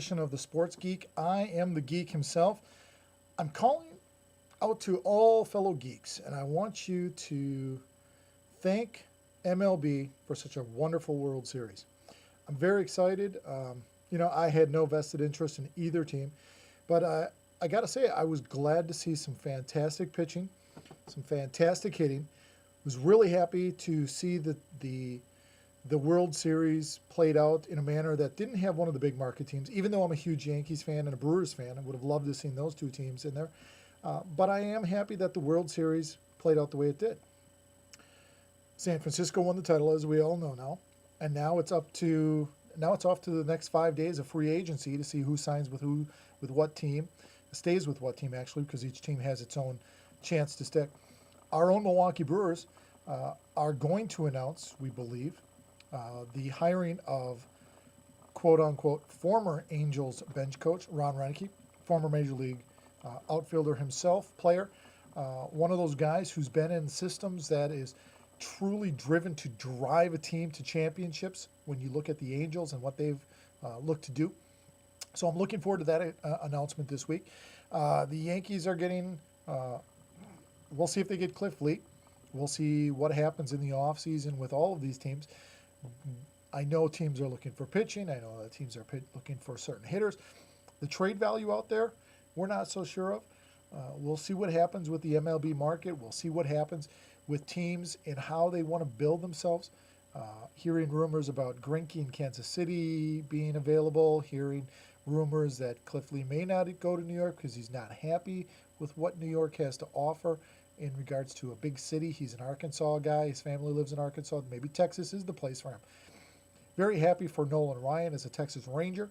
edition of the Sports Geek. I am the geek himself. I'm calling out to all fellow geeks, and I want you to thank MLB for such a wonderful World Series. I'm very excited. I had no vested interest in either team, but I got to say, I was glad to see some fantastic pitching, some fantastic hitting. Was really happy to see the World Series played out in a manner that didn't have one of the big market teams. Even though I'm a huge Yankees fan and a Brewers fan, I would have loved to have seen those two teams in there. But I am happy that the World Series played out the way it did. San Francisco won the title, as we all know now, and now it's off to the next 5 days of free agency to see who signs with who, with what team, stays with what team actually, because each team has its own chance to stick. Our own Milwaukee Brewers are going to announce, we believe, the hiring of quote-unquote former Angels bench coach Ron Roenicke, former Major League outfielder himself, player, one of those guys who's been in systems that is truly driven to drive a team to championships when you look at the Angels and what they've looked to do. So I'm looking forward to that announcement this week. The Yankees are getting, we'll see if they get Cliff Lee. We'll see what happens in the offseason with all of these teams. I know teams are looking for pitching. I know that teams are looking for certain hitters. The trade value out there, we're not so sure of. We'll see what happens with the MLB market. We'll see what happens with teams and how they want to build themselves. Hearing rumors about Greinke in Kansas City being available, hearing rumors that Cliff Lee may not go to New York because he's not happy with what New York has to offer in regards to a big city. He's an Arkansas guy. His family lives in Arkansas. Maybe Texas is the place for him. Very happy for Nolan Ryan as a Texas Ranger.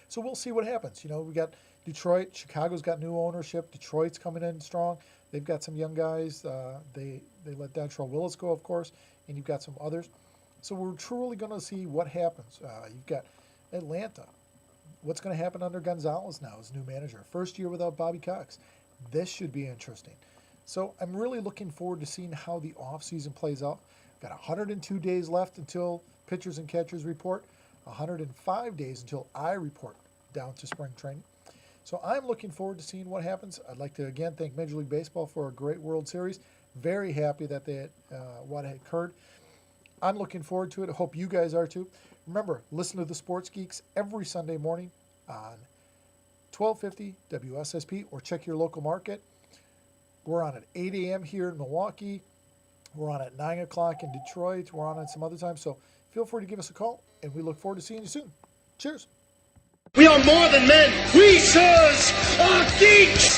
So we'll see what happens. We got Detroit. Chicago's got new ownership. Detroit's coming in strong. They've got some young guys. They let Dontrelle Willis go, of course, and you've got some others. So we're truly going to see what happens. You've got Atlanta. What's going to happen under Gonzalez now as new manager? First year without Bobby Cox. This should be interesting. So I'm really looking forward to seeing how the offseason plays out. Got 102 days left until pitchers and catchers report, 105 days until I report down to spring training. So I'm looking forward to seeing what happens. I'd like to again thank Major League Baseball for a great World Series. Very happy that what had occurred. I'm looking forward to it. I hope you guys are too. Remember, listen to the Sports Geeks every Sunday morning on 1250 WSSP or check your local market. We're on at 8 a.m. here in Milwaukee. We're on at 9 o'clock in Detroit. We're on at some other time. So feel free to give us a call, and we look forward to seeing you soon. Cheers. We are more than men. We sirs are geeks.